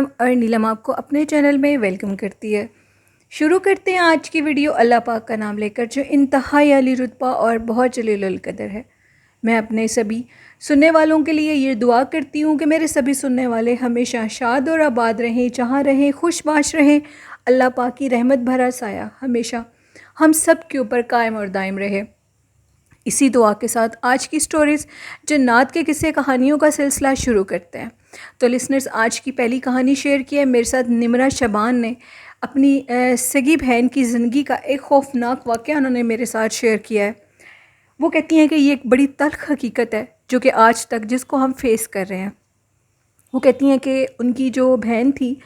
और नीलम आपको अपने चैनल में वेलकम करती है। शुरू करते हैं आज की वीडियो अल्लाह पाक का नाम लेकर, जो इंतहाई आली रुतबा और बहुत जलीलुल कदर है। मैं अपने सभी सुनने वालों के लिए ये दुआ करती हूँ कि मेरे सभी सुनने वाले हमेशा शाद और आबाद रहें, जहाँ रहें खुशबाश रहें। अल्लाह पाक की रहमत भरा साया हमेशा हम सब के ऊपर कायम और दायम रहे। इसी दुआ के साथ आज की स्टोरीज़ जन्नात के किस्से कहानियों का सिलसिला शुरू करते हैं। तो लिसनर्स, आज की पहली कहानी शेयर की है मेरे साथ निमरा शबान ने। अपनी सगी बहन की ज़िंदगी का एक खौफनाक वाक़या उन्होंने मेरे साथ शेयर किया है। वो कहती हैं कि ये एक बड़ी तल्ख़ हकीकत है जो कि आज तक जिसको हम फेस कर रहे हैं। वो कहती हैं कि उनकी जो बहन थी,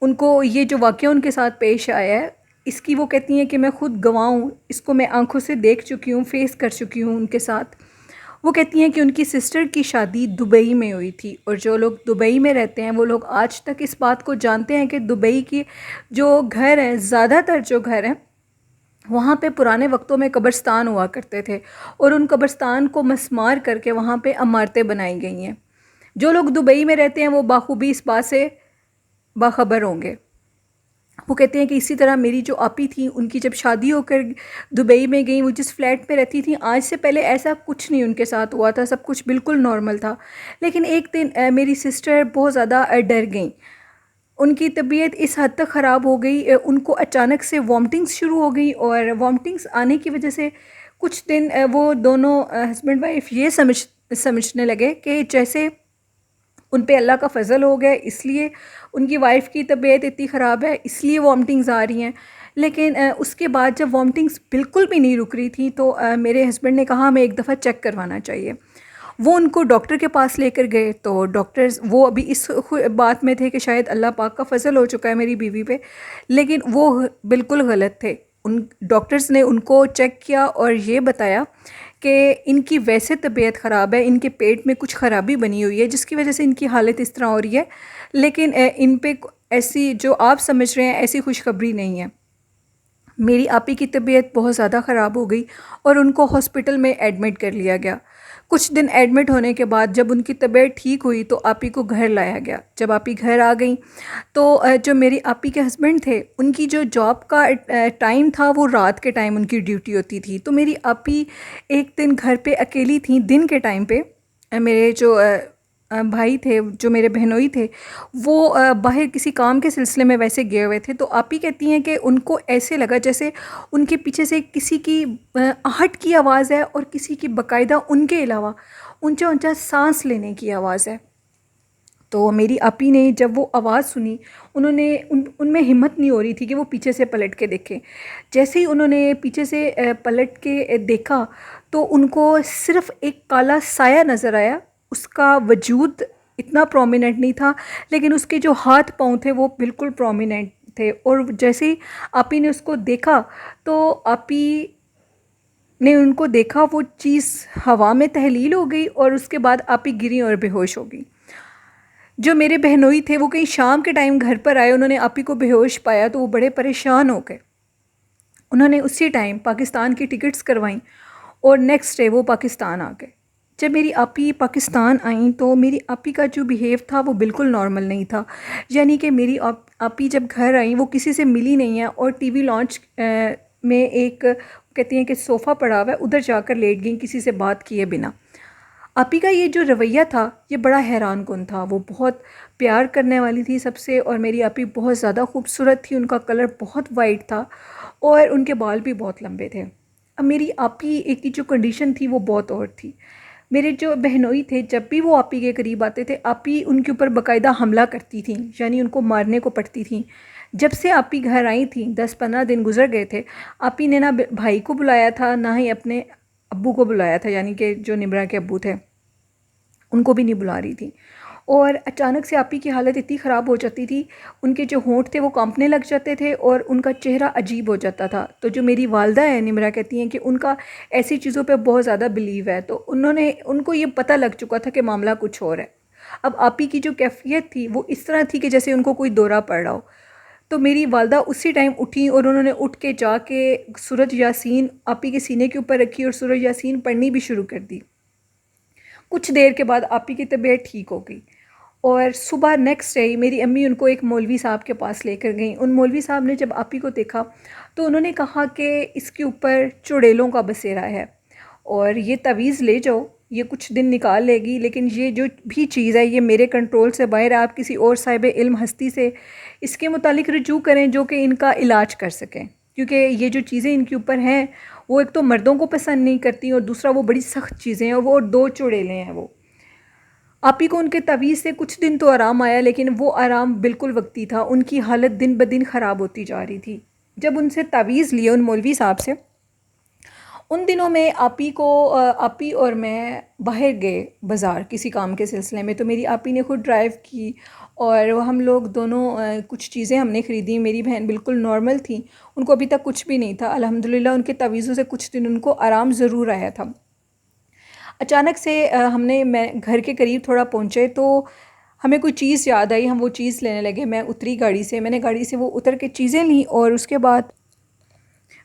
उनको ये जो वाक़या उनके साथ पेश आया है, इसकी वो कहती हैं कि मैं ख़ुद गवाह हूँ, इसको मैं आंखों से देख चुकी हूँ, फेस कर चुकी हूँ उनके साथ। वो कहती हैं कि उनकी सिस्टर की शादी दुबई में हुई थी, और जो लोग दुबई में रहते हैं वो लोग आज तक इस बात को जानते हैं कि दुबई की जो घर हैं, ज़्यादातर जो घर हैं वहाँ पे पुराने वक्तों में कब्रिस्तान हुआ करते थे, और उन कब्रिस्तान को मसमार करके वहाँ पे इमारतें बनाई गई हैं। जो लोग दुबई में रहते हैं वो बाखूबी इस बात से बाखबर होंगे। वो कहते हैं कि इसी तरह मेरी जो आपी थी, उनकी जब शादी होकर दुबई में गई, वो जिस फ्लैट में रहती थी, आज से पहले ऐसा कुछ नहीं उनके साथ हुआ था, सब कुछ बिल्कुल नॉर्मल था। लेकिन एक दिन मेरी सिस्टर बहुत ज़्यादा डर गई। उनकी तबीयत इस हद तक ख़राब हो गई, उनको अचानक से वॉमिटिंग्स शुरू हो गई, और वॉमिटिंग्स आने की वजह से कुछ दिन वो दोनों हस्बैंड वाइफ ये समझने लगे कि जैसे उन पे अल्लाह का फ़ज़ल हो गया, इसलिए उनकी वाइफ़ की तबीयत इतनी ख़राब है, इसलिए वॉमिटिंग्स आ रही हैं। लेकिन उसके बाद जब वॉमिटिंग्स बिल्कुल भी नहीं रुक रही थी, तो मेरे हस्बैंड ने कहा हमें एक दफ़ा चेक करवाना चाहिए। वो उनको डॉक्टर के पास लेकर गए, तो डॉक्टर्स वो अभी इस बात में थे कि शायद अल्लाह पाक का फ़ज़ल हो चुका है मेरी बीवी पे, लेकिन वो बिल्कुल गलत थे। उन डॉक्टर्स ने उनको चेक किया और ये बताया कि इनकी वैसे तबीयत ख़राब है, इनके पेट में कुछ ख़राबी बनी हुई है जिसकी वजह से इनकी हालत इस तरह हो रही है, लेकिन इन पे ऐसी जो आप समझ रहे हैं ऐसी खुशखबरी नहीं है। मेरी आपी की तबीयत बहुत ज़्यादा ख़राब हो गई और उनको हॉस्पिटल में एडमिट कर लिया गया। कुछ दिन एडमिट होने के बाद जब उनकी तबीयत ठीक हुई तो आपी को घर लाया गया। जब आपी घर आ गई तो जो मेरी आपी के हस्बैंड थे, उनकी जो जॉब का टाइम था वो रात के टाइम उनकी ड्यूटी होती थी। तो मेरी आपी एक दिन घर पे अकेली थी दिन के टाइम पे। मेरे जो भाई थे, जो मेरे बहनोई थे, वो बाहर किसी काम के सिलसिले में वैसे गए हुए थे। तो आप ही कहती हैं कि उनको ऐसे लगा जैसे उनके पीछे से किसी की आहट की आवाज़ है, और किसी की बाकायदा उनके अलावा ऊंचा ऊंचा सांस लेने की आवाज़ है। तो मेरी आपी ने जब वो आवाज़ सुनी, उन्होंने उनमें हिम्मत नहीं हो रही थी कि वो पीछे से पलट के देखें। जैसे ही उन्होंने पीछे से पलट के देखा तो उनको सिर्फ़ एक काला साया नज़र आया। उसका वजूद इतना प्रोमिनेंट नहीं था, लेकिन उसके जो हाथ पाँव थे वो बिल्कुल प्रोमिनेंट थे। और जैसे ही आपी ने उसको देखा तो आपी ने उनको देखा, वो चीज़ हवा में तहलील हो गई, और उसके बाद आपी गिरी और बेहोश हो गई। जो मेरे बहनोई थे वो कहीं शाम के टाइम घर पर आए, उन्होंने आपी को बेहोश पाया तो वो बड़े परेशान हो गए। उन्होंने उसी टाइम पाकिस्तान की टिकट्स करवाईं और नेक्स्ट डे वो पाकिस्तान आ गए। जब मेरी आपी पाकिस्तान आई तो मेरी आपी का जो बिहेव था वो बिल्कुल नॉर्मल नहीं था। यानी कि मेरी आपी जब घर आई वो किसी से मिली नहीं है, और टीवी लॉन्च में एक कहती हैं कि सोफ़ा पड़ा हुआ है, उधर जाकर लेट गई किसी से बात किए बिना। आपी का ये जो रवैया था ये बड़ा हैरान कुन था। वो बहुत प्यार करने वाली थी सबसे, और मेरी आपी बहुत ज़्यादा खूबसूरत थी, उनका कलर बहुत वाइट था और उनके बाल भी बहुत लंबे थे। अब मेरी आपी एक की जो कंडीशन थी वो बहुत और थी। मेरे जो बहनोई थे, जब भी वो आपी के करीब आते थे, आपी उनके ऊपर बाकायदा हमला करती थी, यानी उनको मारने को पड़ती थी। जब से आपी घर आई थी 10-15 दिन गुजर गए थे, आपी ने ना भाई को बुलाया था, ना ही अपने अब्बू को बुलाया था, यानी कि जो निमरा के अब्बू थे उनको भी नहीं बुला रही थी। और अचानक से आपी की हालत इतनी ख़राब हो जाती थी, उनके जो होंठ थे वो कांपने लग जाते थे और उनका चेहरा अजीब हो जाता था। तो जो मेरी वालदा है निमरा, कहती हैं कि उनका ऐसी चीज़ों पे बहुत ज़्यादा बिलीव है, तो उनको ये पता लग चुका था कि मामला कुछ और है। अब आपी की जो कैफियत थी वो इस तरह थी कि जैसे उनको कोई दौरा पड़ रहा हो। तो मेरी वालदा उसी टाइम उठी और उन्होंने उठ के जाके सूरज यासीन आपी के सीने के ऊपर रखी और सूरज यासीन पढ़नी भी शुरू कर दी। कुछ देर के बाद आपी की तबीयत ठीक हो गई, और सुबह नेक्स्ट डे मेरी अम्मी उनको एक मौलवी साहब के पास लेकर गई। उन मौलवी साहब ने जब आपी को देखा तो उन्होंने कहा कि इसके ऊपर चुड़ैलों का बसेरा है और ये तवीज़ ले जाओ, ये कुछ दिन निकाल लेगी, लेकिन ये जो भी चीज़ है ये मेरे कंट्रोल से बाहर है। आप किसी और साहिब इल्म हस्ती से इसके मुतालिक रुजू करें जो कि इनका इलाज कर सकें, क्योंकि ये जो चीज़ें इनके ऊपर हैं वो एक तो मर्दों को पसंद नहीं करती और दूसरा वो बड़ी सख्त चीज़ें हैं, वो 2 चुड़ैलें हैं। वो आपी को उनके तवीज़ से कुछ दिन तो आराम आया, लेकिन वो आराम बिल्कुल वक्ती था। उनकी हालत दिन ब दिन ख़राब होती जा रही थी। जब उनसे तवीज़ लिए उन मौलवी साहब से, उन दिनों में आपी और मैं बाहर गए बाज़ार किसी काम के सिलसिले में। तो मेरी आपी ने खुद ड्राइव की और हम लोग दोनों कुछ चीज़ें हमने ख़रीदी। मेरी बहन बिल्कुल नॉर्मल थी, उनको अभी तक कुछ भी नहीं था। अल्हम्दुलिल्लाह उनके तवीज़ों से कुछ दिन उनको आराम ज़रूर आया था। अचानक से मैं घर के करीब थोड़ा पहुँचे तो हमें कोई चीज़ याद आई, हम वो चीज़ लेने लगे। मैं उतरी गाड़ी से, मैंने गाड़ी से वो उतर के चीज़ें लीं और उसके बाद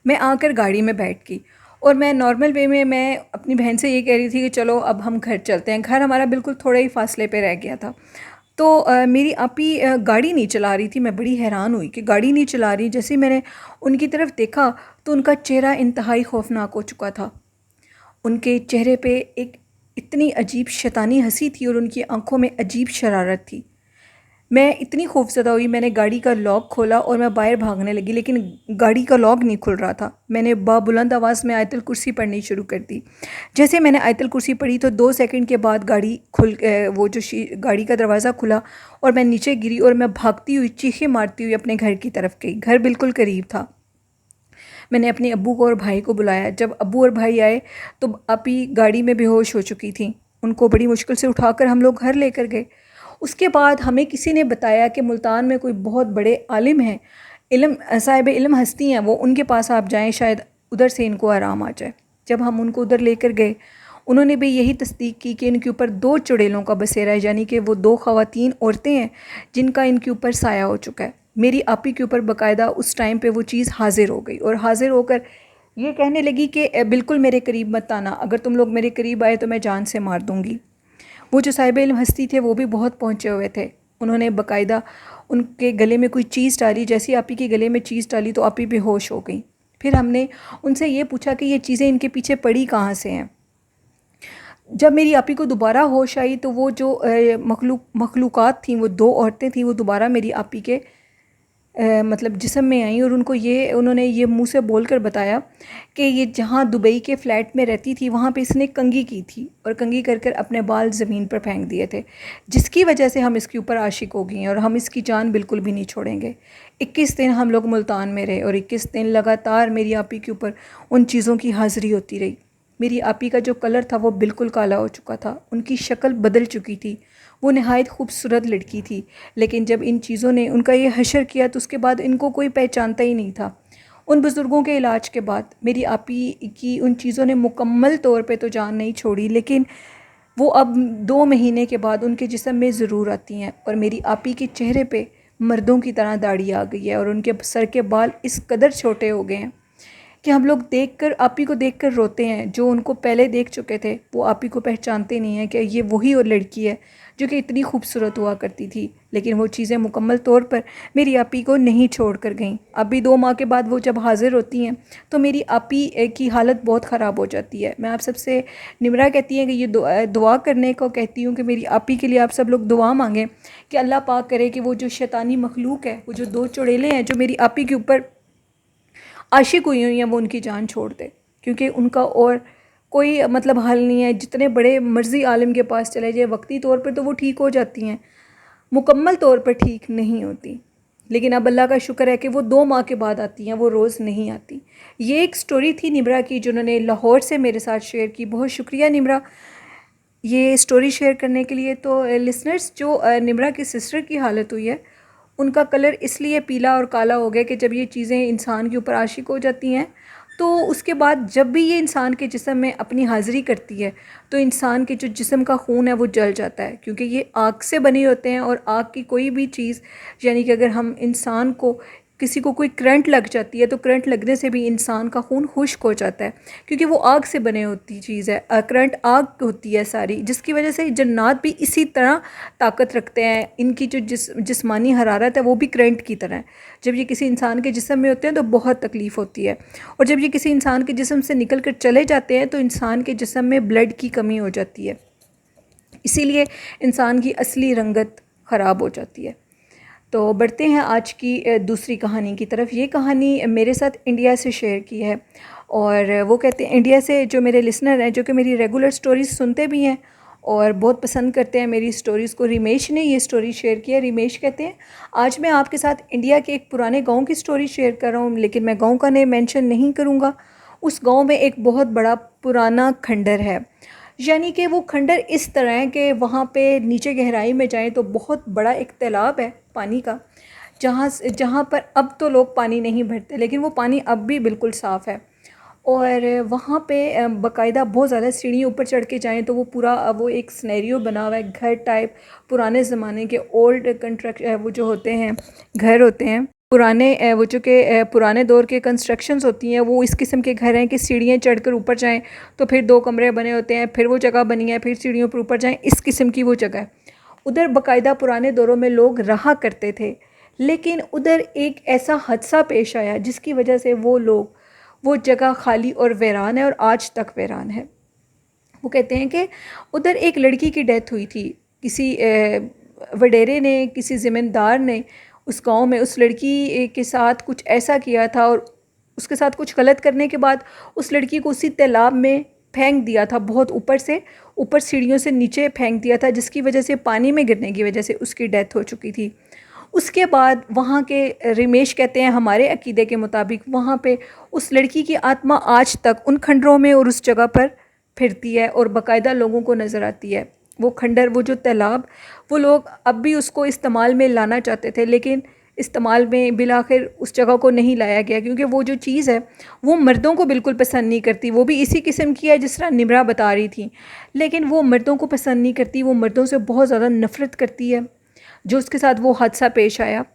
मैं आकर गाड़ी में बैठ गई और मैं नॉर्मल वे में मैं अपनी बहन से ये कह रही थी कि चलो अब हम घर चलते हैं। घर हमारा बिल्कुल थोड़े ही फासले पे रह गया था। तो मेरी आपी गाड़ी नहीं चला रही थी। मैं बड़ी हैरान हुई कि गाड़ी नहीं चला रही। जैसे ही मैंने उनकी तरफ देखा तो उनका चेहरा इंतहाई खौफनाक हो चुका था। उनके चेहरे पे एक इतनी अजीब शैतानी हंसी थी और उनकी आंखों में अजीब शरारत थी। मैं इतनी खौफज़दा हुई, मैंने गाड़ी का लॉक खोला और मैं बाहर भागने लगी, लेकिन गाड़ी का लॉक नहीं खुल रहा था। मैंने बाबुलंद आवाज़ में आयतुल कुर्सी पढ़नी शुरू कर दी। जैसे मैंने आयतुल कुर्सी पढ़ी तो 2 सेकंड के बाद गाड़ी का दरवाज़ा खुला और मैं नीचे गिरी और मैं भागती हुई चीखें मारती हुई अपने घर की तरफ गई। घर बिल्कुल करीब था। मैंने अपने अब्बू को और भाई को बुलाया। जब अब्बू और भाई आए तो आपी गाड़ी में बेहोश हो चुकी थी। उनको बड़ी मुश्किल से उठाकर हम लोग घर लेकर गए। उसके बाद हमें किसी ने बताया कि मुल्तान में कोई बहुत बड़े आलिम हैं, साहिब इल्म हस्ती हैं, वो उनके पास आप जाएं, शायद उधर से इनको आराम आ जाए। जब हम उनको उधर लेकर गए उन्होंने भी यही तस्दीक की कि इनके ऊपर 2 चुड़ैलों का बसेरा है, यानी कि वो 2 ख़वातीन औरतें हैं जिनका इनके ऊपर साया हो चुका है। मेरी आपी के ऊपर बाकायदा उस टाइम पे वो चीज़ हाजिर हो गई और हाजिर होकर ये कहने लगी कि बिल्कुल मेरे करीब मत आना, अगर तुम लोग मेरे करीब आए तो मैं जान से मार दूँगी। वो जो साहिब इल्म हस्ती थे वो भी बहुत पहुँचे हुए थे। उन्होंने बाकायदा उनके गले में कोई चीज़ डाली। जैसे ही आपी के गले में चीज़ डाली तो आपी बेहोश हो गई। फिर हमने उनसे ये पूछा कि ये चीज़ें इनके पीछे पड़ी कहाँ से हैं। जब मेरी आपी को दोबारा होश आई तो वो जो मखलूक़ात थीं, वो 2 औरतें थीं, वो दोबारा मेरी आपी के मतलब जिस्म में आई और उन्होंने ये मुंह से बोलकर बताया कि ये जहाँ दुबई के फ़्लैट में रहती थी वहाँ पे इसने कंघी की थी और कंघी कर कर अपने बाल ज़मीन पर फेंक दिए थे, जिसकी वजह से हम इसके ऊपर आशिक हो गई हैं और हम इसकी जान बिल्कुल भी नहीं छोड़ेंगे। 21 दिन हम लोग मुल्तान में रहे और 21 दिन लगातार मेरी आपी के ऊपर उन चीज़ों की हाज़िरी होती रही। मेरी आपी का जो कलर था वो बिल्कुल काला हो चुका था, उनकी शक्ल बदल चुकी थी। वो नहायत खूबसूरत लड़की थी, लेकिन जब इन चीज़ों ने उनका ये हशर किया तो उसके बाद इनको कोई पहचानता ही नहीं था। उन बुज़ुर्गों के इलाज के बाद मेरी आपी की उन चीज़ों ने मुकम्मल तौर पे तो जान नहीं छोड़ी, लेकिन वो अब 2 महीने के बाद उनके जिस्म में ज़रूर आती हैं और मेरी आपी के चेहरे पे मर्दों की तरह दाढ़ी आ गई है और उनके सर के बाल इस कदर छोटे हो गए हैं कि हम लोग आपी को देखकर रोते हैं। जो उनको पहले देख चुके थे वो आपी को पहचानते नहीं हैं कि ये वही और लड़की है जो कि इतनी खूबसूरत हुआ करती थी। लेकिन वो चीज़ें मुकम्मल तौर पर मेरी आपी को नहीं छोड़ कर गईं। अभी 2 माह के बाद वो जब हाज़िर होती हैं तो मेरी आपी की हालत बहुत ख़राब हो जाती है। मैं आप सबसे निमरा कहती हैं कि ये दुआ करने को कहती हूँ कि मेरी आपी के लिए आप सब लोग दुआ मांगें कि अल्लाह पाक करे कि वो जो शैतानी मखलूक है, वो जो 2 चुड़ैलें हैं जो मेरी आपी के ऊपर आशिक हुई हैं, वो उनकी जान छोड़ दे, क्योंकि उनका और कोई मतलब हल नहीं है। जितने बड़े मर्ज़ी आलिम के पास चले जाए वक्ती तौर पर तो वो ठीक हो जाती हैं, मुकम्मल तौर पर ठीक नहीं होती। लेकिन अब अल्लाह का शुक्र है कि वो 2 माह के बाद आती हैं, वो रोज़ नहीं आती। ये एक स्टोरी थी निमरा की जिन्होंने लाहौर से मेरे साथ शेयर की। बहुत शुक्रिया निमरा ये स्टोरी शेयर करने के लिए। तो लिसनर्स, जो निमरा की सिस्टर की हालत हुई है उनका कलर इसलिए पीला और काला हो गया कि जब ये चीज़ें इंसान के ऊपर आशिक हो जाती हैं तो उसके बाद जब भी ये इंसान के जिस्म में अपनी हाज़िरी करती है तो इंसान के जो जिस्म का खून है वो जल जाता है, क्योंकि ये आग से बने होते हैं और आग की कोई भी चीज़, यानी कि अगर हम इंसान को किसी को कोई करंट लग जाती है तो करंट लगने से भी इंसान का खून खुश्क हो जाता है, क्योंकि वो आग से बने होती चीज़ है। करंट आग होती है सारी, जिसकी वजह से जन्नात भी इसी तरह ताकत रखते हैं। इनकी जो जिस्मानी हरारत है वो भी करंट की तरह है। जब ये किसी इंसान के जिस्म में होते हैं तो बहुत तकलीफ़ होती है, और जब ये किसी इंसान के जिस्म से निकल कर चले जाते हैं तो इंसान के जिस्म में ब्लड की कमी हो जाती है, इसीलिए इंसान की असली रंगत ख़राब हो जाती है। तो बढ़ते हैं आज की दूसरी कहानी की तरफ। ये कहानी मेरे साथ इंडिया से शेयर की है, और वो कहते हैं इंडिया से जो मेरे लिसनर हैं, जो कि मेरी रेगुलर स्टोरीज़ सुनते भी हैं और बहुत पसंद करते हैं मेरी स्टोरीज़ को, रिमेश ने ये स्टोरी शेयर की है। रिमेश कहते हैं आज मैं आपके साथ इंडिया के एक पुराने गांव की स्टोरी शेयर कर रहा हूँ, लेकिन मैं गांव का नेम मेंशन नहीं करूँगा। उस गांव में एक बहुत बड़ा पुराना खंडर है, यानी कि वो खंडर इस तरह है कि वहाँ पे नीचे गहराई में जाएं तो बहुत बड़ा एक तालाब है पानी का, जहाँ पर अब तो लोग पानी नहीं भरते, लेकिन वो पानी अब भी बिल्कुल साफ़ है। और वहाँ पे बाकायदा बहुत ज़्यादा सीढ़ी ऊपर चढ़ के जाएँ तो वो पूरा वो एक सिनेरियो बना हुआ है, घर टाइप, पुराने ज़माने के ओल्ड वो जो होते हैं घर होते हैं पुराने, वो जो कि पुराने दौर के कंस्ट्रक्शंस होती हैं, वो इस किस्म के घर हैं कि सीढ़ियाँ चढ़कर ऊपर जाएं तो फिर 2 कमरे बने होते हैं, फिर वो जगह बनी है, फिर सीढ़ियों पर ऊपर जाएं, इस किस्म की वो जगह है। उधर बाकायदा पुराने दौरों में लोग रहा करते थे, लेकिन उधर एक ऐसा हादसा पेश आया जिसकी वजह से वो जगह खाली और वीरान है, और आज तक वीरान है। वो कहते हैं कि उधर एक लड़की की डेथ हुई थी, किसी वडेरे ने, किसी ज़मींदार ने उस गांव में उस लड़की के साथ कुछ ऐसा किया था, और उसके साथ कुछ गलत करने के बाद उस लड़की को उसी तालाब में फेंक दिया था, बहुत ऊपर सीढ़ियों से नीचे फेंक दिया था, जिसकी वजह से पानी में गिरने की वजह से उसकी डेथ हो चुकी थी। उसके बाद वहाँ के रिमेश कहते हैं हमारे अकीदे के मुताबिक वहाँ पे उस लड़की की आत्मा आज तक उन खंडरों में और उस जगह पर फिरती है और बाकायदा लोगों को नज़र आती है। वो खंडर, वो जो तालाब, वो लोग अब भी उसको इस्तेमाल में लाना चाहते थे, लेकिन इस्तेमाल में बिलाखिर उस जगह को नहीं लाया गया, क्योंकि वो जो चीज़ है वो मर्दों को बिल्कुल पसंद नहीं करती। वो भी इसी किस्म की है जिस तरह निमरा बता रही थी, लेकिन वो मर्दों को पसंद नहीं करती, वो मर्दों से बहुत ज़्यादा नफ़रत करती है। जो उसके साथ वो हादसा पेश आया,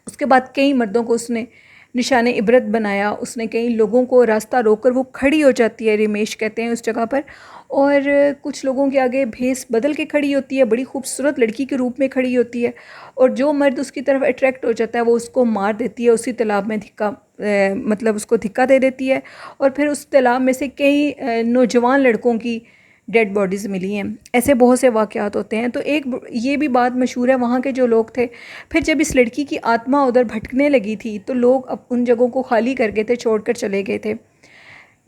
उसके बाद कई मर्दों को उसने निशाने इबरत बनाया, उसने कई लोगों को रास्ता रोककर वो खड़ी हो जाती है, रिमेश कहते हैं, उस जगह पर, और कुछ लोगों के आगे भेस बदल के खड़ी होती है, बड़ी खूबसूरत लड़की के रूप में खड़ी होती है, और जो मर्द उसकी तरफ अट्रैक्ट हो जाता है वो उसको मार देती है, उसी तालाब में मतलब उसको धिक्का दे देती है, और फिर उस तालाब में से कई नौजवान लड़कों की डेड बॉडीज़ मिली हैं। ऐसे बहुत से वाक़यात होते हैं। तो एक ये भी बात मशहूर है वहाँ के जो लोग थे, फिर जब इस लड़की की आत्मा उधर भटकने लगी थी तो लोग अब उन जगहों को खाली कर गए थे, छोड़ कर चले गए थे।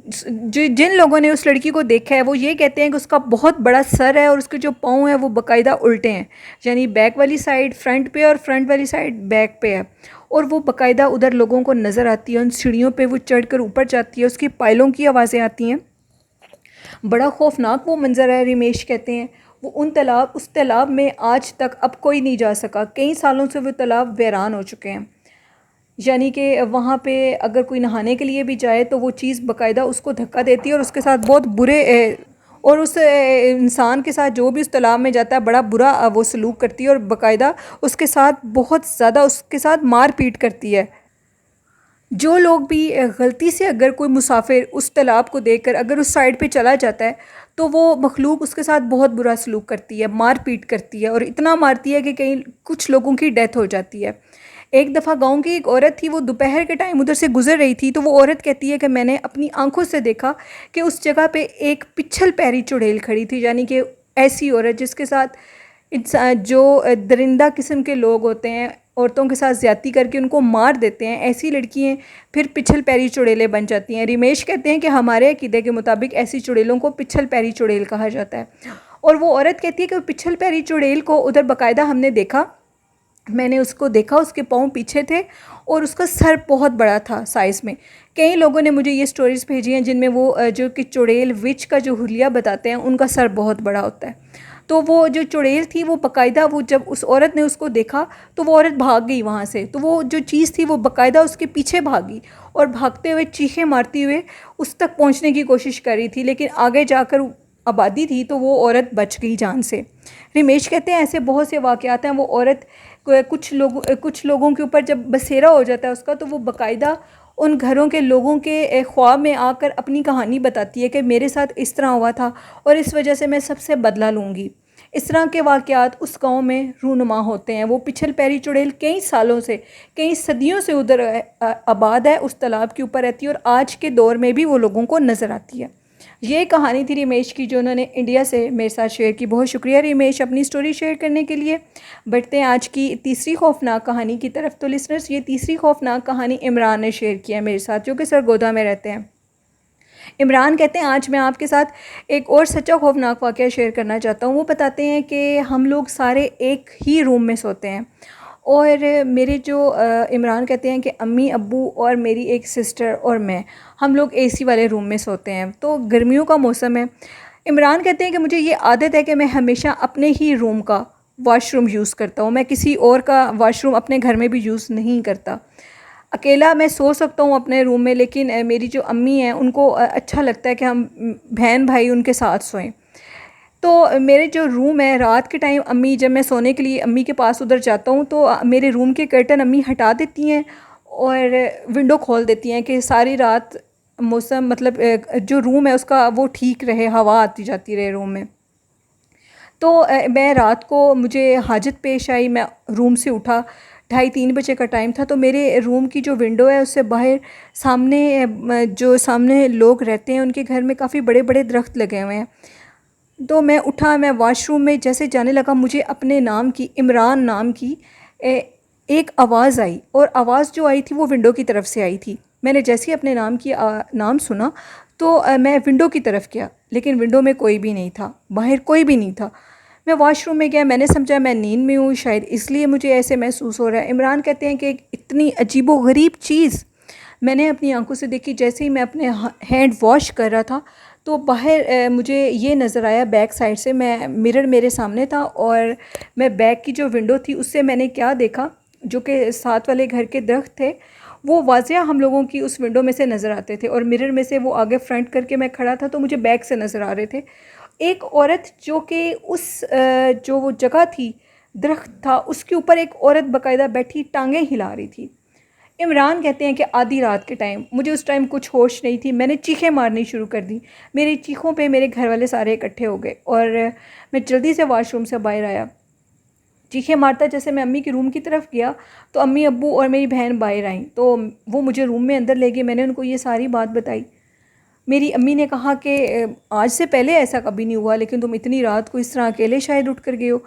जिन लोगों ने उस लड़की को देखा है वो ये कहते हैं कि उसका बहुत बड़ा सर है और उसके जो पाँव हैं वो बाकायदा उल्टे हैं, यानी बैक वाली साइड फ्रंट पे और फ्रंट वाली साइड बैक पे है, और वो बाकायदा उधर लोगों को नज़र आती है। उन सीढ़ियों पे वो चढ़कर ऊपर जाती है, उसकी पायलों की आवाज़ें आती हैं। बड़ा खौफनाक वो मंज़र है, रिमेश कहते हैं। वो उस तालाब में आज तक अब कोई नहीं जा सका, कई सालों से वो तालाब वीरान हो चुके हैं, यानी कि वहाँ पे अगर कोई नहाने के लिए भी जाए तो वो चीज़ बाकायदा उसको धक्का देती है और उसके साथ बहुत बुरे और उस इंसान के साथ जो भी उस तालाब में जाता है बड़ा बुरा वो सलूक करती है, और बाकायदा उसके साथ बहुत ज़्यादा उसके साथ मार पीट करती है। जो लोग भी गलती से अगर कोई मुसाफिर उस तालाब को देखकर अगर उस साइड पे चला जाता है तो वो मखलूक उसके साथ बहुत बुरा सलूक करती है, मार पीट करती है, और इतना मारती है कि कई कुछ लोगों की डेथ हो जाती है। एक दफ़ा गांव की एक औरत थी, वो दोपहर के टाइम उधर से गुजर रही थी, तो वो औरत कहती है कि मैंने अपनी आंखों से देखा कि उस जगह पे एक पिछल पैरी चुड़ैल खड़ी थी, यानी कि ऐसी औरत जिसके साथ इंसान जो दरिंदा किस्म के लोग होते हैं औरतों के साथ ज़्यादती करके उनको मार देते हैं, ऐसी लड़कियाँ फिर पिछल पैरी चुड़ैलें बन जाती हैं। रिमेश कहते हैं कि हमारे अकीदे के मुताबिक ऐसी चुड़ैलों को पिछल पैरी चुड़ैल कहा जाता है। और वो औरत कहती है कि पिछल पैरी चुड़ैल को उधर बाकायदा हमने देखा, मैंने उसको देखा, उसके पाँव पीछे थे और उसका सर बहुत बड़ा था साइज़ में। कई लोगों ने मुझे ये स्टोरीज़ भेजी हैं जिनमें वो जो कि चुड़ैल विच का जो हुलिया बताते हैं उनका सर बहुत बड़ा होता है। तो वो जो चुड़ैल थी वो बाकायदा, वो जब उस औरत ने उसको देखा तो वो औरत भाग गई वहाँ से, तो वो जो चीज़ थी वो बाकायदा उसके पीछे भागी और भागते हुए चीखें मारती हुए उस तक पहुँचने की कोशिश कर रही थी, लेकिन आगे जाकर आबादी थी तो वो औरत बच गई जान से। रिमेश कहते हैं ऐसे बहुत से वाक़यात हैं। वो औरत कुछ लोगों के ऊपर जब बसेरा हो जाता है उसका, तो वो बाकायदा उन घरों के लोगों के ख्वाब में आकर अपनी कहानी बताती है कि मेरे साथ इस तरह हुआ था और इस वजह से मैं सबसे बदला लूँगी। इस तरह के वाक़यात उस गांव में रूनुमा होते हैं। वो पिछल पैरी चुड़ैल कई सालों से, कई सदियों से उधर आबाद है, उस तालाब के ऊपर रहती है और आज के दौर में भी वो लोगों को नज़र आती है। ये कहानी थी रिमेश की, जो उन्होंने इंडिया से मेरे साथ शेयर की। बहुत शुक्रिया रिमेश अपनी स्टोरी शेयर करने के लिए। बढ़ते हैं आज की तीसरी खौफनाक कहानी की तरफ। तो लिसनर्स, ये तीसरी खौफनाक कहानी इमरान ने शेयर किया है मेरे साथ, जो कि सरगोदा में रहते हैं। इमरान कहते हैं, आज मैं आपके साथ एक और सच्चा खौफनाक वाक़या शेयर करना चाहता हूँ। वो बताते हैं कि हम लोग सारे एक ही रूम में सोते हैं और मेरे जो इमरान कहते हैं कि अम्मी अब्बू और मेरी एक सिस्टर और मैं, हम लोग एसी वाले रूम में सोते हैं। तो गर्मियों का मौसम है। इमरान कहते हैं कि मुझे ये आदत है कि मैं हमेशा अपने ही रूम का वॉशरूम यूज़ करता हूँ। मैं किसी और का वॉशरूम अपने घर में भी यूज़ नहीं करता। अकेला मैं सो सकता हूँ अपने रूम में, लेकिन मेरी जो अम्मी हैं उनको अच्छा लगता है कि हम बहन भाई उनके साथ सोएं। तो मेरे जो रूम है, रात के टाइम अम्मी, जब मैं सोने के लिए अम्मी के पास उधर जाता हूँ तो मेरे रूम के कर्टन अम्मी हटा देती हैं और विंडो खोल देती हैं कि सारी रात मौसम, मतलब जो रूम है उसका वो ठीक रहे, हवा आती जाती रहे रूम में। तो मैं रात को, मुझे हाजत पेश आई, मैं रूम से उठा, 2:30-3 बजे का टाइम था। तो मेरे रूम की जो विंडो है उससे बाहर सामने जो सामने लोग रहते हैं उनके घर में काफ़ी बड़े बड़े दरख्त लगे हुए हैं। तो मैं उठा, मैं वॉशरूम में जैसे जाने लगा, मुझे अपने नाम की, इमरान नाम की एक आवाज़ आई और आवाज़ जो आई थी वो विंडो की तरफ से आई थी। मैंने जैसे ही अपने नाम सुना तो मैं विंडो की तरफ गया, लेकिन विंडो में कोई भी नहीं था, बाहर कोई भी नहीं था। मैं वॉशरूम में गया, मैंने समझा मैं नींद में हूँ, शायद इसलिए मुझे ऐसे महसूस हो रहा है। इमरान कहते हैं कि एक इतनी अजीबोगरीब चीज़ मैंने अपनी आंखों से देखी। जैसे ही मैं अपने हैंड वॉश कर रहा था तो बाहर मुझे ये नज़र आया, बैक साइड से, मैं मिरर मेरे सामने था और मैं बैक की जो विंडो थी उससे मैंने क्या देखा, जो कि साथ वाले घर के दरख्त थे वो वाज़िया हम लोगों की उस विंडो में से नज़र आते थे और मिरर में से वो आगे फ्रंट करके मैं खड़ा था तो मुझे बैक से नज़र आ रहे थे। एक औरत जो कि उस जो वो जगह थी, दरख्त था, उसके ऊपर एक औरत बाकायदा बैठी टांगें हिला रही थी। इमरान कहते हैं कि आधी रात के टाइम, मुझे उस टाइम कुछ होश नहीं थी, मैंने चीखें मारनी शुरू कर दी। मेरी चीखों पे मेरे घर वाले सारे इकट्ठे हो गए और मैं जल्दी से वॉशरूम से बाहर आया। चीखें मारता जैसे मैं अम्मी के रूम की तरफ गया तो अम्मी अब्बू और मेरी बहन बाहर आईं, तो वो मुझे रूम में अंदर ले गए। मैंने उनको ये सारी बात बताई। मेरी अम्मी ने कहा कि आज से पहले ऐसा कभी नहीं हुआ, लेकिन तुम इतनी रात को इस तरह अकेले शायद उठ कर गए हो।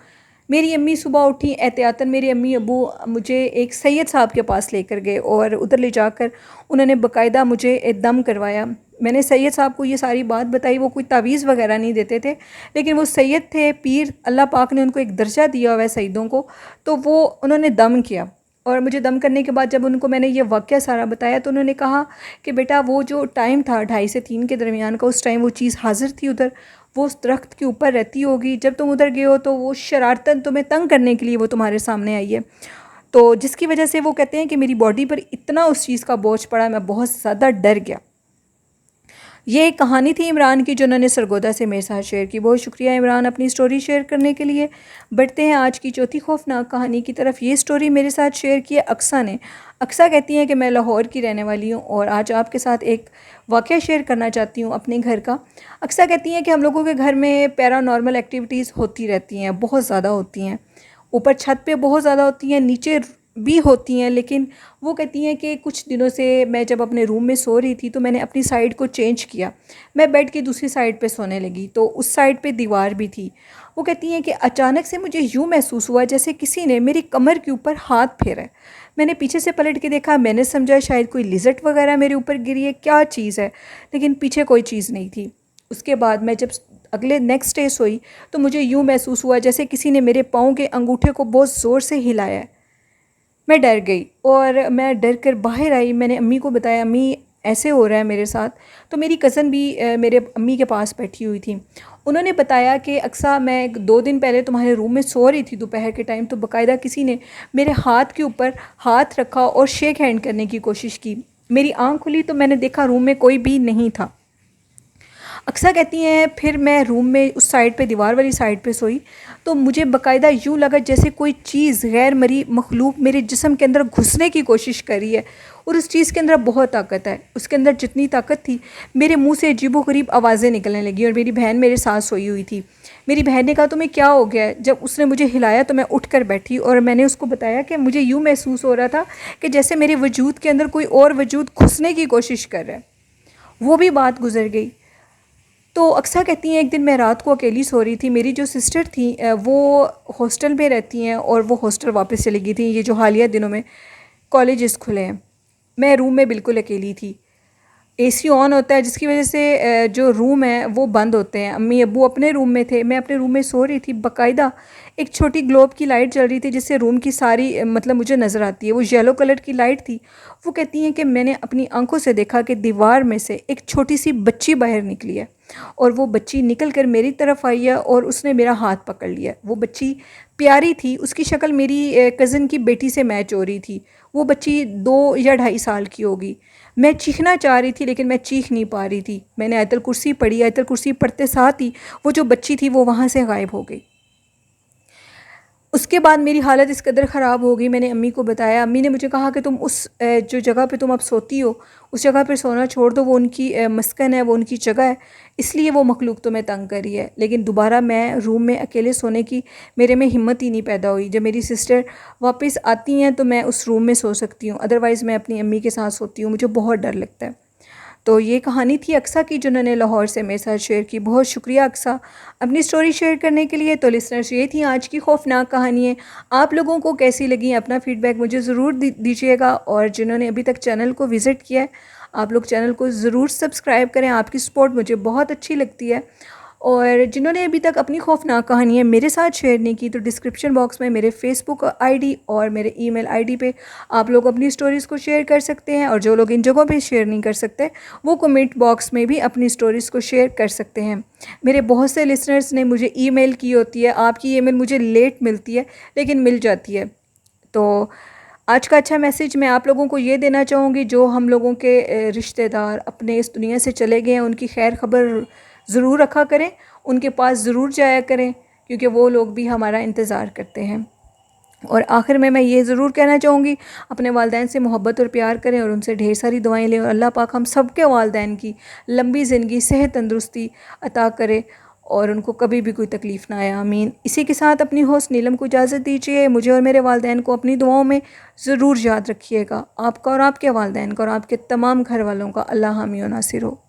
मेरी अम्मी सुबह उठी, एहतियातन मेरे अम्मी अब्बू मुझे एक सैयद साहब के पास लेकर गए और उधर ले जाकर उन्होंने बाकायदा मुझे दम करवाया। मैंने सैयद साहब को ये सारी बात बताई। वो कोई तावीज़ वगैरह नहीं देते थे, लेकिन वो सैयद थे, पीर, अल्लाह पाक ने उनको एक दर्जा दिया हुआ है सईदों को, तो वो उन्होंने दम किया। और मुझे दम करने के बाद जब उनको मैंने ये वाक़या सारा बताया तो उन्होंने कहा कि बेटा वो जो टाइम था 2:30 से 3 के दरमियान का, उस टाइम वो चीज़ हाज़िर थी उधर, वो उस दरख्त के ऊपर रहती होगी। जब तुम उधर गए हो तो वो शरारतन तुम्हें तंग करने के लिए वो तुम्हारे सामने आई है। तो जिसकी वजह से वो कहते हैं कि मेरी बॉडी पर इतना उस चीज़ का बोझ पड़ा, मैं बहुत ज़्यादा डर गया। ये एक कहानी थी इमरान की, जो उन्होंने सरगोदा से मेरे साथ शेयर की। बहुत शुक्रिया इमरान अपनी स्टोरी शेयर करने के लिए। बढ़ते हैं आज की चौथी खौफनाक कहानी की तरफ। ये स्टोरी मेरे साथ शेयर की है अक्सा ने। अक्सा कहती हैं कि मैं लाहौर की रहने वाली हूँ और आज आपके साथ एक वाक़या शेयर करना चाहती हूँ अपने घर का। अक्सा कहती हैं कि हम लोगों के घर में पैरानॉर्मल एक्टिविटीज़ होती रहती हैं, बहुत ज़्यादा होती हैं। ऊपर छत पे बहुत ज़्यादा होती हैं, नीचे भी होती हैं, लेकिन वो कहती हैं कि कुछ दिनों से मैं जब अपने रूम में सो रही थी तो मैंने अपनी साइड को चेंज किया। मैं बेड की दूसरी साइड पे सोने लगी तो उस साइड पे दीवार भी थी। वो कहती हैं कि अचानक से मुझे यूँ महसूस हुआ जैसे किसी ने मेरी कमर के ऊपर हाथ फेरा है। मैंने पीछे से पलट के देखा, मैंने समझा शायद कोई लिजर्ट वगैरह मेरे ऊपर गिरी है, क्या चीज़ है, लेकिन पीछे कोई चीज़ नहीं थी। उसके बाद मैं जब अगले नेक्स्ट डे सोई तो मुझे यूँ महसूस हुआ जैसे किसी ने मेरे पाँव के अंगूठे को बहुत ज़ोर से हिलाया है। मैं डर गई और मैं डर कर बाहर आई। मैंने अम्मी को बताया, अम्मी ऐसे हो रहा है मेरे साथ। तो मेरी कज़न भी मेरे अम्मी के पास बैठी हुई थी। उन्होंने बताया कि अक्सा, मैं 2 दिन पहले तुम्हारे रूम में सो रही थी दोपहर के टाइम, तो बाकायदा किसी ने मेरे हाथ के ऊपर हाथ रखा और शेक हैंड करने की कोशिश की। मेरी आँख खुली तो मैंने देखा रूम में कोई भी नहीं था। अक्सा कहती हैं फिर मैं रूम में उस साइड पे, दीवार वाली साइड पे सोई तो मुझे बाकायदा यूँ लगा जैसे कोई चीज़ गैर मरी मखलूक मेरे जिस्म के अंदर घुसने की कोशिश कर रही है, और उस चीज़ के अंदर बहुत ताकत है। उसके अंदर जितनी ताकत थी, मेरे मुंह से अजीबोगरीब आवाज़ें निकलने लगी। और मेरी बहन मेरे साथ सोई हुई थी। मेरी बहन ने कहा तुम्हें क्या हो गया है? जब उसने मुझे हिलाया तो मैं उठ कर बैठी और मैंने उसको बताया कि मुझे यूँ महसूस हो रहा था कि जैसे मेरे वजूद के अंदर कोई और वजूद घुसने की कोशिश कर रहा है। वो भी बात गुजर गई। तो अक्सा कहती हैं एक दिन मैं रात को अकेली सो रही थी। मेरी जो सिस्टर थी वो हॉस्टल में रहती हैं और वो हॉस्टल वापस चली गई थी। ये जो हालिया दिनों में कॉलेजेस खुले हैं, मैं रूम में बिल्कुल अकेली थी। एसी ऑन होता है जिसकी वजह से जो रूम है वो बंद होते हैं। अम्मी अब्बू अपने रूम में थे, मैं अपने रूम में सो रही थी। बाकायदा एक छोटी ग्लोब की लाइट जल रही थी जिससे रूम की सारी मतलब मुझे नज़र आती है। वो येलो कलर की लाइट थी। वो कहती हैं कि मैंने अपनी आंखों से देखा कि दीवार में से एक छोटी सी बच्ची बाहर निकली है और वो बच्ची निकल कर मेरी तरफ आई है और उसने मेरा हाथ पकड़ लिया। वो बच्ची प्यारी थी, उसकी शक्ल मेरी कज़न की बेटी से मैच हो रही थी। वो बच्ची 2 या 2.5 साल की होगी। मैं चीखना चाह रही थी लेकिन मैं चीख नहीं पा रही थी। मैंने आयतल कुर्सी पढ़ी। आयतल कुर्सी पढ़ते साथ ही वो जो बच्ची थी वो वहाँ से गायब हो गई। उसके बाद मेरी हालत इस कदर ख़राब हो गई, मैंने अम्मी को बताया। अम्मी ने मुझे कहा कि तुम उस जो जगह पे तुम अब सोती हो उस जगह पे सोना छोड़ दो, वो उनकी मस्कन है, वो उनकी जगह है, इसलिए वो मखलूक तुम्हें तंग कर रही है। लेकिन दोबारा मैं रूम में अकेले सोने की मेरे में हिम्मत ही नहीं पैदा हुई। जब मेरी सिस्टर वापस आती हैं तो मैं उस रूम में सो सकती हूँ, अदरवाइज़ मैं अपनी अम्मी के साथ सोती हूँ। मुझे बहुत डर लगता है। तो ये कहानी थी अक्सा की जिन्होंने लाहौर से मेरे साथ शेयर की। बहुत शुक्रिया अक्सा अपनी स्टोरी शेयर करने के लिए। तो लिसनर्स, ये थी आज की खौफनाक कहानियाँ। आप लोगों को कैसी लगी अपना फ़ीडबैक मुझे ज़रूर दीजिएगा। और जिन्होंने अभी तक चैनल को विज़िट किया है, आप लोग चैनल को ज़रूर सब्सक्राइब करें। आपकी सपोर्ट मुझे बहुत अच्छी लगती है। और जिन्होंने अभी तक अपनी खौफनाक कहानियाँ मेरे साथ शेयर नहीं की, तो डिस्क्रिप्शन बॉक्स में मेरे फेसबुक आईडी और मेरे ईमेल आईडी पे आप लोग अपनी स्टोरीज़ को शेयर कर सकते हैं। और जो लोग इन जगहों पे शेयर नहीं कर सकते, वो कमेंट बॉक्स में भी अपनी स्टोरीज़ को शेयर कर सकते हैं। मेरे बहुत से लिसनर्स ने मुझे ईमेल की होती है। आपकी ईमेल मुझे लेट मिलती है लेकिन मिल जाती है। तो आज का अच्छा मैसेज मैं आप लोगों को ये देना चाहूँगी, जो हम लोगों के रिश्तेदार अपने इस दुनिया से चले गए हैं, उनकी खैर खबर ज़रूर रखा करें, उनके पास ज़रूर जाया करें, क्योंकि वो लोग भी हमारा इंतज़ार करते हैं। और आखिर में मैं ये ज़रूर कहना चाहूँगी, अपने वालिदैन से मोहब्बत और प्यार करें और उनसे ढेर सारी दुआएं लें। और अल्लाह पाक हम सब के वालिदैन की लंबी ज़िंदगी, सेहत, तंदुरुस्ती अता करे और उनको कभी भी कोई तकलीफ़ ना आए, आमीन। इसी के साथ अपनी होस्ट नीलम को इजाज़त दीजिए। मुझे और मेरे वालिदैन को अपनी दुआओं में ज़रूर याद रखिएगा। आपका और आपके वालिदैन का और आपके तमाम घर वालों का अल्लाह हामी और नासिर हो।